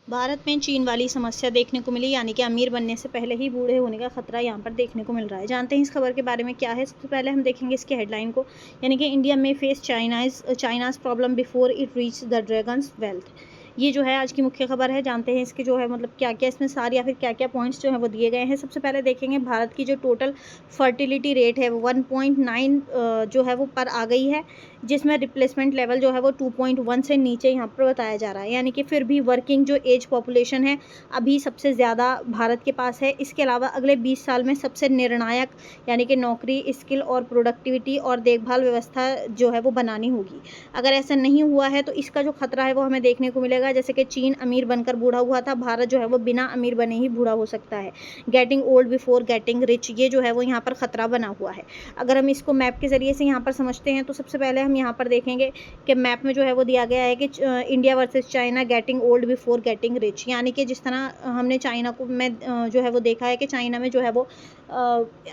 भारत में चीन वाली समस्या देखने को मिली, यानी कि अमीर बनने से पहले ही बूढ़े होने का खतरा यहाँ पर देखने को मिल रहा है। जानते हैं इस खबर के बारे में क्या है। सबसे पहले हम देखेंगे इसके हेडलाइन को, यानी कि इंडिया में face China's problem before it reach the dragons wealth. ये जो है आज की मुख्य खबर है। जानते हैं इसके जो है मतलब क्या क्या इसमें सार या फिर क्या क्या पॉइंट्स जो है वो दिए गए हैं। सबसे पहले देखेंगे भारत की जो टोटल फर्टिलिटी रेट है वो 1.9 जो है वो पर आ गई है, जिसमें रिप्लेसमेंट लेवल जो है वो 2.1 से नीचे यहाँ पर बताया जा रहा है। यानी कि फिर भी वर्किंग जो एज पॉपुलेशन है अभी सबसे ज़्यादा भारत के पास है। इसके अलावा अगले 20 साल में सबसे निर्णायक यानी कि नौकरी, स्किल और प्रोडक्टिविटी और देखभाल व्यवस्था जो है वो बनानी होगी। अगर ऐसा नहीं हुआ है तो इसका जो खतरा है वो हमें देखने को मिलेगा। जैसे कि चीन अमीर बनकर बूढ़ा हुआ था, भारत जो है वो बिना अमीर बने ही बूढ़ा हो सकता है। Getting old before getting rich, ये जो है वो यहाँ पर खतरा बना हुआ है। अगर हम इसको मैप के ज़रिए से यहाँ पर समझते हैं तो सबसे पहले हम यहाँ पर देखेंगे कि मैप में जो है वो दिया गया है कि India versus China getting old before getting rich. यानी कि जिस तरह हमने चाइना को में जो है वो देखा है कि चाइना में जो है वो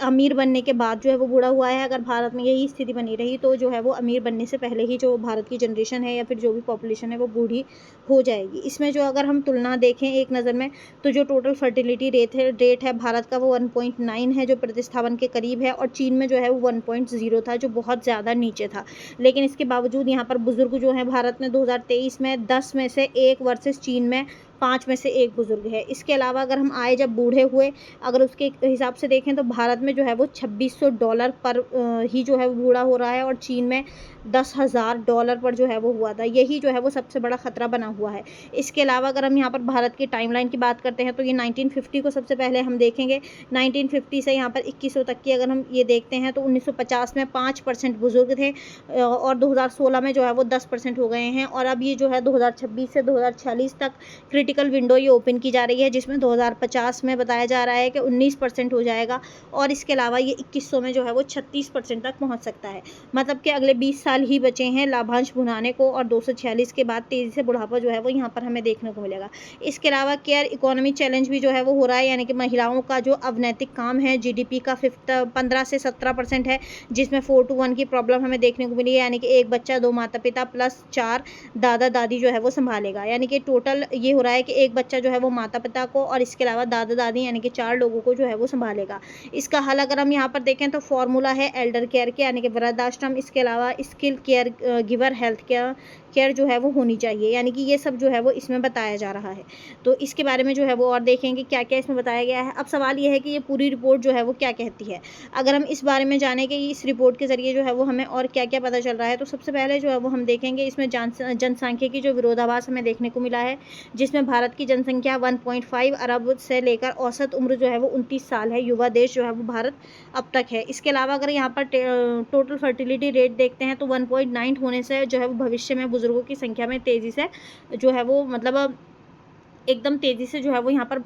अमीर बनने के बाद जो है वो बूढ़ा हुआ है। अगर भारत में यही स्थिति बनी रही तो जो है वो अमीर बनने से पहले ही जो भारत की जनरेशन है या फिर जो भी पॉपुलेशन है वो बूढ़ी हो जाएगी। इसमें जो अगर हम तुलना देखें एक नज़र में तो जो टोटल फर्टिलिटी रेट है भारत का वो 1.9 है, जो प्रतिस्थापन के करीब है, और चीन में जो है वो 1.0 था, जो बहुत ज़्यादा नीचे था। लेकिन इसके बावजूद यहाँ पर बुजुर्ग जो है भारत में 2023 में 10 में से 1 वर्सेस चीन में 5 में से 1 बुजुर्ग है। इसके अलावा अगर हम आए जब बूढ़े हुए, अगर उसके हिसाब से देखें तो भारत में जो है वो $2600 पर ही जो है वो बूढ़ा हो रहा है, और चीन में $10,000 पर जो है वो हुआ था। यही जो है वो सबसे बड़ा खतरा बना हुआ है। इसके अलावा अगर हम यहाँ पर भारत की टाइमलाइन की बात करते हैं तो ये 1950 को सबसे पहले हम देखेंगे। 1950 से यहाँ पर 2100 तक की अगर हम ये देखते हैं तो 1950 में 5% बुजुर्ग थे, और 2016 में जो है वो 10% हो गए हैं, और अब ये जो है 2026 से 2046 तक क्रिटिकल विंडो ये ओपन की जा रही है, जिसमें 2050 में बताया जा रहा है कि 19% हो जाएगा, और इसके अलावा ये 2100 में जो है वो 36% तक पहुंच सकता है। मतलब कि अगले 20 साल ही बचे हैं लाभांश भुनाने को, और 246 के बाद तेज़ी से बुढ़ापा जो है वो यहाँ पर हमें देखने को मिलेगा। इसके अलावा केयर इकोनॉमी चैलेंज भी जो है वो हो रहा है, यानी कि महिलाओं का जो अवैतनिक काम है जीडीपी का 15 से 17% है, जिसमें 4:1 की प्रॉब्लम हमें देखने को मिली है। यानी कि एक बच्चा 2 माता पिता प्लस 4 दादा दादी जो है वो संभालेगा। यानी कि टोटल ये हो रहा है कि एक बच्चा जो है वो माता पिता को और इसके अलावा दादा दादी यानी कि 4 लोगों को जो है वो संभालेगा। इसका हल अगर हम यहाँ पर देखें तो फॉर्मूला है एल्डर केयर के, यानी कि वृद्धाश्रम, इसके अलावा skill care giver health care जो है वो होनी चाहिए। यानी कि ये सब जो है वो इसमें बताया जा रहा है। तो इसके बारे में जो है वो और देखेंगे क्या क्या इसमें बताया गया है। अब सवाल ये है कि ये पूरी रिपोर्ट जो है वो क्या कहती है। अगर हम इस बारे में जाने कि इस रिपोर्ट के ज़रिए जो है वो हमें और क्या क्या पता चल रहा है, तो सबसे पहले जो है वो हम देखेंगे इसमें जनसंख्या की जो विरोधाभास हमें देखने को मिला है, जिसमें भारत की जनसंख्या 1.5 अरब से लेकर औसत उम्र जो है वो 29 साल है। युवा देश जो है वो भारत अब तक है। इसके अलावा अगर यहाँ पर टोटल फर्टिलिटी रेट देखते हैं तो 1.9 होने से जो है वो भविष्य में बुजुर्गों की संख्या में तेज़ी से जो है वो मतलब एकदम तेज़ी से जो है वो यहाँ पर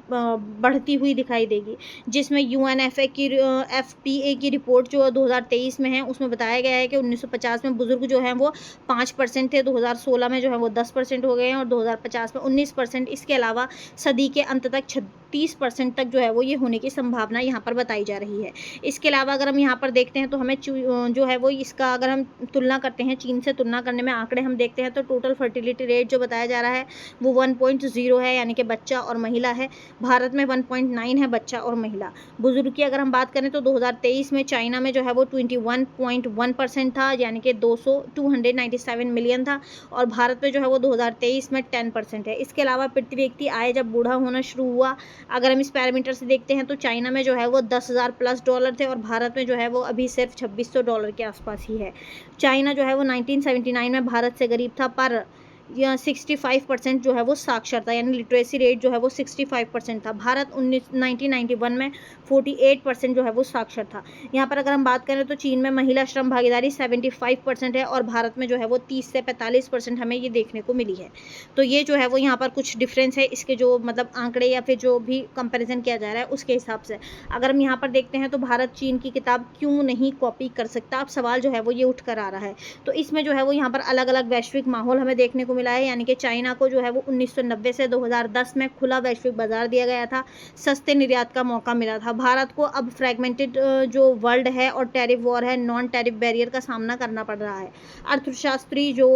बढ़ती हुई दिखाई देगी। जिसमें एफपीए की रिपोर्ट जो 2023 में है उसमें बताया गया है कि 1950 में बुजुर्ग जो हैं वो 5% थे, 2016 में जो है वो 10% हो गए हैं, और 2050 में 19%। इसके अलावा सदी के अंत तक 36% तक जो है वो ये होने की संभावना यहाँ पर बताई जा रही है। इसके अलावा अगर हम यहाँ पर देखते हैं तो हमें जो है वो इसका अगर हम तुलना करते हैं, चीन से तुलना करने में आंकड़े हम देखते हैं तो टोटल फर्टिलिटी रेट जो बताया जा रहा है वो 1.0 है, यानी कि बच्चा और महिला है। भारत में 1.9 है बच्चा और महिला। बुजुर्ग की अगर हम बात करें तो 2023 में चाइना में जो है वो 21.1% था, यानी कि 297 मिलियन था, और भारत में जो है वो 2023 में 10% है। इसके अलावा प्रति व्यक्ति आय जब बूढ़ा होना शुरू हुआ, अगर हम इस पैरामीटर से देखते हैं तो चाइना में जो है वो $10,000+ थे, और भारत में जो है वो अभी सिर्फ $2600 के आसपास ही है। चाइना जो है वो 1979 में भारत से गरीब था, पर 65% जो है वो साक्षर था, यानी लिटरेसी रेट जो है वो 65% था। भारत 1991 में 48% जो है वो साक्षर था। यहाँ पर अगर हम बात करें तो चीन में महिला श्रम भागीदारी 75% है, और भारत में जो है वो 30 से 45% हमें ये देखने को मिली है। तो ये जो है वो यहाँ पर कुछ डिफरेंस है इसके जो मतलब आंकड़े या फिर जो भी कंपेरिजन किया जा रहा है उसके हिसाब से। अगर हम यहाँ पर देखते हैं तो भारत चीन की किताब क्यों नहीं कॉपी कर सकता, अब सवाल जो है वो ये उठ कर आ रहा है। तो इसमें जो है वो यहाँ पर अलग अलग वैश्विक माहौल हमें देखने को मिला है, यानी कि चाइना को जो है वो 1990 से 2010 में खुला वैश्विक बाजार दिया गया था, सस्ते निर्यात का मौका मिला था। भारत को अब फ्रैगमेंटेड जो वर्ल्ड है और टैरिफ वॉर है, नॉन टैरिफ बैरियर का सामना करना पड़ रहा है। अर्थशास्त्री जो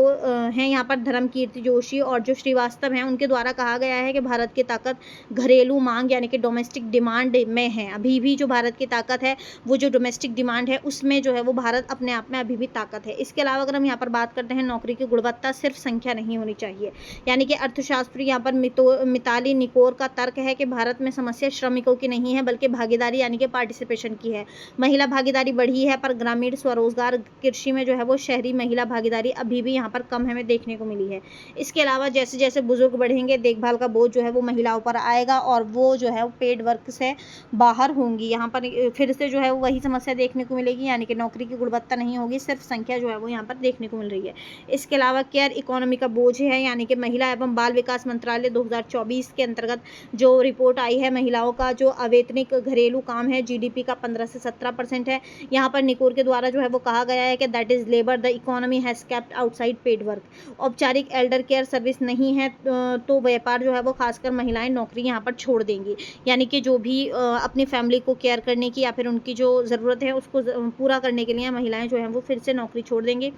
हैं यहाँ पर धर्मकीर्ति जोशी और जो श्रीवास्तव हैं, उनके द्वारा कहा गया है कि भारत की ताकत घरेलू मांग यानी कि डोमेस्टिक डिमांड में है। अभी भी जो भारत की ताकत है वो जो डोमेस्टिक डिमांड है उसमें जो है वो भारत अपने आप में अभी भी ताकत है। इसके अलावा अगर हम यहाँ पर बात करते हैं, नौकरी की गुणवत्ता सिर्फ संख्या नहीं होनी चाहिए, यानी कि अर्थशास्त्री यहाँ पर मिताली निकोर का तर्क है कि भारत में समस्या श्रमिकों की नहीं है बल्कि भागीदारी यानी कि पार्टिसिपेशन की है। महिला भागीदारी बढ़ी है पर ग्रामीण स्वरोजगार कृषि में जो है वो शहरी महिला भागीदारी अभी भी यहाँ पर कम हमें देखने को मिली है। इसके अलावा जैसे जैसे बुजुर्ग बढ़ेंगे, देखभाल का बोझ जो है वो महिलाओं पर आएगा और वो जो है वो पेड वर्क से बाहर होंगी। यहाँ पर फिर से जो है वही समस्या देखने को मिलेगी, यानी कि नौकरी की गुणवत्ता नहीं होगी, सिर्फ संख्या जो है वो यहाँ पर देखने को मिल रही है। इसके अलावा केयर इकोनॉमी का बोझ है, यानी कि महिला एवं बाल विकास मंत्रालय 2024 के अंतर्गत जो रिपोर्ट आई है, महिलाओं का जो अवैतनिक घरेलू काम है जीडीपी का 15 से 17% है। यहाँ पर निकोर के द्वारा जो है वो कहा गया है कि that is labour the economy has kept outside paid work. औपचारिक एल्डर केयर सर्विस नहीं है तो व्यापार जो है वो खासकर महिलाएं नौकरी यहाँ पर छोड़ देंगी, यानी कि जो भी अपनी फैमिली को केयर करने की या फिर उनकी जो ज़रूरत है उसको पूरा करने के लिए महिलाएं जो हैं वो फिर से नौकरी छोड़ देंगी।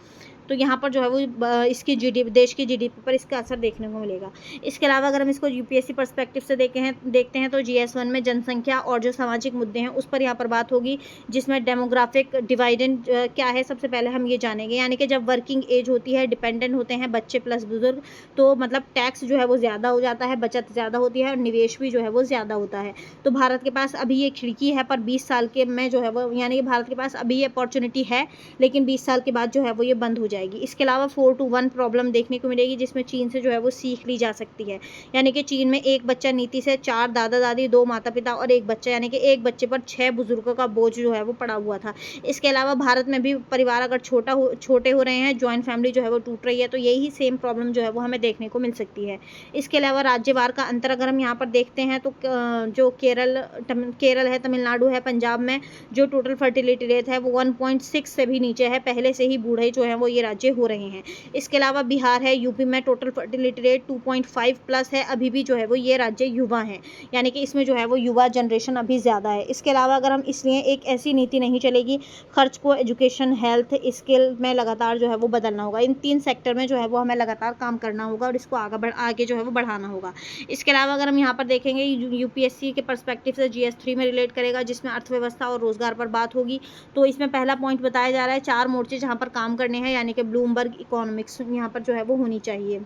तो यहाँ पर जो है वो इसकी देश की जीडीपी पर इसका असर देखने को मिलेगा। इसके अलावा अगर हम इसको यूपीएससी पर्सपेक्टिव से देखते हैं तो GS1 में जनसंख्या और जो सामाजिक मुद्दे हैं उस पर यहाँ पर बात होगी, जिसमें डेमोग्राफिक डिवाइडेंड क्या है सबसे पहले हम ये जानेंगे। यानी कि जब वर्किंग एज होती है, डिपेंडेंट होते हैं बच्चे प्लस बुजुर्ग, तो मतलब टैक्स जो है वो ज़्यादा हो जाता है, बचत ज़्यादा होती है और निवेश भी जो है वो ज़्यादा होता है। तो भारत के पास अभी ये खिड़की है, पर 20 साल के में जो है वो, यानी कि भारत के पास अभी ये अपॉर्चुनिटी है, लेकिन 20 साल के बाद जो है वो ये बंद हो जाएगी। इसके अलावा 4 to 1 प्रॉब्लम देखने को मिलेगी, जिसमें चीन से जो है वो सीख ली जा सकती है। यानी कि चीन में एक बच्चा नीति से 4 दादा दादी, 2 माता पिता और 1 बच्चा, यानी कि एक बच्चे पर 6 बुजुर्गों का बोझ जो है वो पड़ा हुआ था। इसके अलावा भारत में भी परिवार अगर छोटे हो रहे हैं, जॉइंट फैमिली जो है वो टूट रही है, तो यही सेम प्रॉब्लम जो है वो हमें देखने को मिल सकती है। इसके अलावा राज्यवार का अंतर अगर हम यहाँ पर देखते हैं तो जो केरल है, तमिलनाडु है, पंजाब में जो टोटल फर्टिलिटी रेट है वो 1.6 से भी नीचे है, पहले से ही बूढ़े जो है वो ये राज्य हो रहे हैं। इसके अलावा बिहार है, यूपी में टोटल फर्टिलिटी रेट 2.5 प्लस है, अभी भी जो है वो ये राज्य युवा हैं, यानी कि इसमें जो है वो युवा जनरेशन अभी ज़्यादा है। इसके अलावा अगर हम इसलिए एक ऐसी नीति नहीं चलेगी, खर्च को एजुकेशन, हेल्थ, स्किल में लगातार जो है वो बदलना होगा। इन 3 सेक्टर में जो है वो हमें लगातार काम करना होगा और इसको आगे जो है वो बढ़ाना होगा। इसके अलावा अगर हम यहाँ पर देखेंगे, यूपीएससी के पर्सपेक्टिव से GS3 में रिलेट करेगा, जिसमें अर्थव्यवस्था और रोजगार पर बात होगी। तो इसमें पहला पॉइंट बताया जा रहा है 4 मोर्चे जहाँ पर काम करने हैं, यानी कि ब्लूमबर्ग इकोनॉमिक्स यहाँ पर जो है वो होनी चाहिए,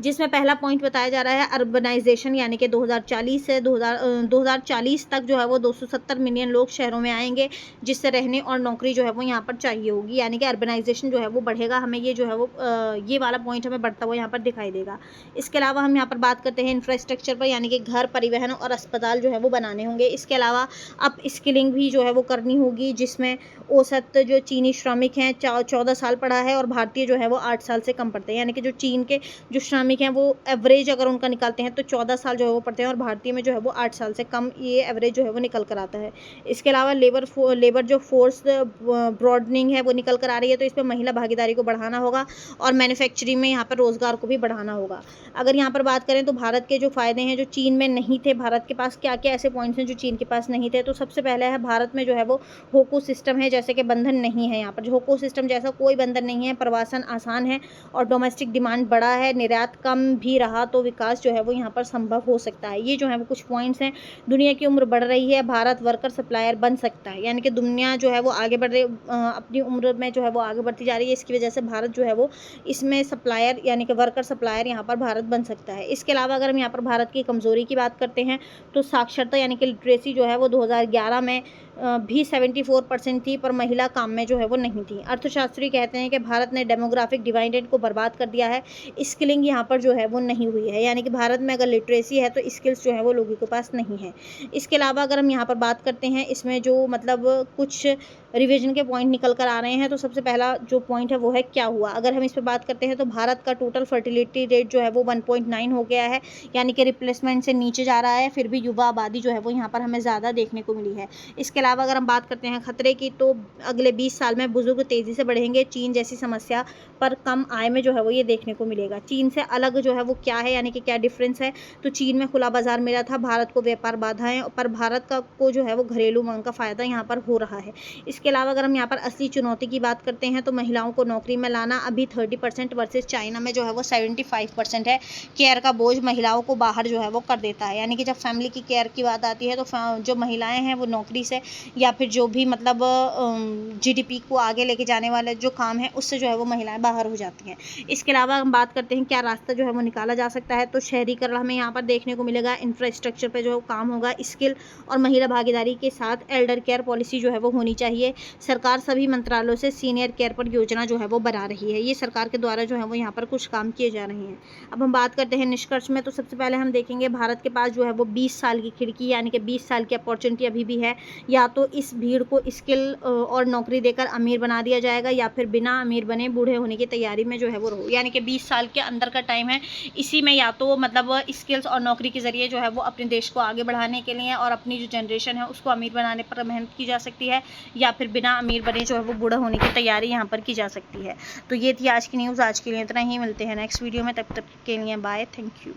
जिसमें पहला पॉइंट बताया जा रहा है अर्बनाइजेशन, यानी कि 2040 से 2040 तक जो है वो 270 मिलियन लोग शहरों में आएंगे, जिससे रहने और नौकरी जो है वो यहाँ पर चाहिए होगी, यानी कि अर्बनाइजेशन जो है वो बढ़ेगा। हमें ये जो है वो ये वाला पॉइंट हमें बढ़ता हुआ यहाँ पर दिखाई देगा। इसके अलावा हम यहाँ पर बात करते हैं इंफ्रास्ट्रक्चर पर, यानी कि घर, परिवहन और अस्पताल जो है वो बनाने होंगे। इसके अलावा अप स्किलिंग भी जो है वो करनी होगी, जिसमें औसत जो चीनी श्रमिक हैं 14 साल पढ़ा है और भारतीय जो है वो 8 साल से कम पढ़ते हैं, यानी कि जो चीन के जो श्रमिक हैं वो एवरेज अगर उनका निकालते हैं तो 14 साल जो है वो पढ़ते हैं और भारतीय में जो है वो 8 साल से कम ये एवरेज जो है वो निकल कर आता है। इसके अलावा लेबर जो फोर्स ब्रॉडनिंग है वो निकल कर आ रही है, तो इस पर महिला भागीदारी को बढ़ाना होगा और मैन्युफैक्चरिंग में यहाँ पर रोजगार को भी बढ़ाना होगा। अगर यहाँ पर बात करें तो भारत के जो फ़ायदे हैं जो चीन में नहीं थे, भारत के पास क्या क्या ऐसे पॉइंट्स हैं जो चीन के पास नहीं थे, तो सबसे पहले है भारत में जो है वो होको सिस्टम है, जैसे कि बंधन नहीं है। यहाँ पर होको सिस्टम जैसा कोई बंधन नहीं है, प्रवासन आसान है और डोमेस्टिक डिमांड बड़ा है, निर्यात कम भी रहा तो विकास जो है वो यहाँ पर संभव हो सकता है। ये जो है वो कुछ पॉइंट्स हैं। दुनिया की उम्र बढ़ रही है, भारत वर्कर सप्लायर बन सकता है, यानी कि दुनिया जो है वो आगे बढ़ रही, अपनी उम्र में जो है वो आगे बढ़ती जा रही है, इसकी वजह से भारत जो है वो इसमें सप्लायर यानी कि वर्कर सप्लायर यहाँ पर भारत बन सकता है। इसके अलावा अगर हम यहाँ पर भारत की कमज़ोरी की बात करते हैं तो साक्षरता यानी कि लिटरेसी जो है वो 2011 में भी 74% थी, पर महिला काम में जो है वो नहीं थी। अर्थशास्त्री कहते हैं कि भारत ने डेमोग्राफिक डिवाइडेड को बर्बाद कर दिया है, स्किलिंग यहाँ पर जो है वो नहीं हुई है, यानी कि भारत में अगर लिटरेसी है तो स्किल्स जो है वो लोगों के पास नहीं है। इसके अलावा अगर हम यहाँ पर बात करते हैं, इसमें जो मतलब कुछ रिवीजन के पॉइंट निकल कर आ रहे हैं, तो सबसे पहला जो पॉइंट है वो है क्या हुआ। अगर हम इस पर बात करते हैं तो भारत का टोटल फर्टिलिटी रेट जो है वो 1.9 हो गया है, यानी कि रिप्लेसमेंट से नीचे जा रहा है, फिर भी युवा आबादी जो है वो यहाँ पर हमें ज़्यादा देखने को मिली है। इसके अलावा अगर हम बात करते हैं खतरे की, तो अगले 20 साल में बुजुर्ग तेज़ी से बढ़ेंगे। चीन जैसी समस्या पर कम आय में जो है वो ये देखने को मिलेगा। चीन से अलग जो है वो क्या है, यानी कि क्या डिफरेंस है, तो चीन में खुला बाजार मिला था, भारत को व्यापार बाधाएं, पर भारत का को जो है वो घरेलू मांग का फ़ायदा यहाँ पर हो रहा है। इसके अलावा अगर हम यहाँ पर असली चुनौती की बात करते हैं, तो महिलाओं को नौकरी में लाना अभी 30% वर्सेज चाइना में जो है वो 75% है। केयर का बोझ महिलाओं को बाहर जो है वो कर देता है, यानी कि जब फैमिली की केयर की बात आती है, तो जो महिलाएं हैं वो नौकरी से या फिर जो भी मतलब जीडीपी को आगे लेके जाने वाले जो काम है उससे जो है वो महिलाएं बाहर हो जाती हैं। इसके अलावा हम बात करते हैं क्या रास्ता जो है वो निकाला जा सकता है, तो शहरीकरण हमें यहाँ पर देखने को मिलेगा, इंफ्रास्ट्रक्चर पे जो काम होगा, स्किल और महिला भागीदारी के साथ एल्डर केयर पॉलिसी जो है वो होनी चाहिए। सरकार सभी मंत्रालयों से सीनियर केयर पर योजना जो है वो बना रही है, ये सरकार के द्वारा जो है वो यहाँ पर कुछ काम किए जा रहे हैं। अब हम बात करते हैं निष्कर्ष में, तो सबसे पहले हम देखेंगे भारत के पास जो है वो 20 साल की खिड़की, यानी कि 20 साल की अपॉर्चुनिटी अभी भी है। या तो इस भीड़ को स्किल और नौकरी देकर अमीर बना दिया जाएगा, या फिर बिना अमीर बने बूढ़े होने की तैयारी में जो है वो रहो, यानी कि 20 साल के अंदर का टाइम है। इसी में या तो मतलब स्किल्स और नौकरी के ज़रिए जो है वो अपने देश को आगे बढ़ाने के लिए और अपनी जो जनरेशन है उसको अमीर बनाने पर मेहनत की जा सकती है, या फिर बिना अमीर बने जो है वो बूढ़ा होने की तैयारी यहाँ पर की जा सकती है। तो ये थी आज की न्यूज़। आज के लिए इतना ही, मिलते हैं नेक्स्ट वीडियो में, तब तक के लिए बाय, थैंक यू।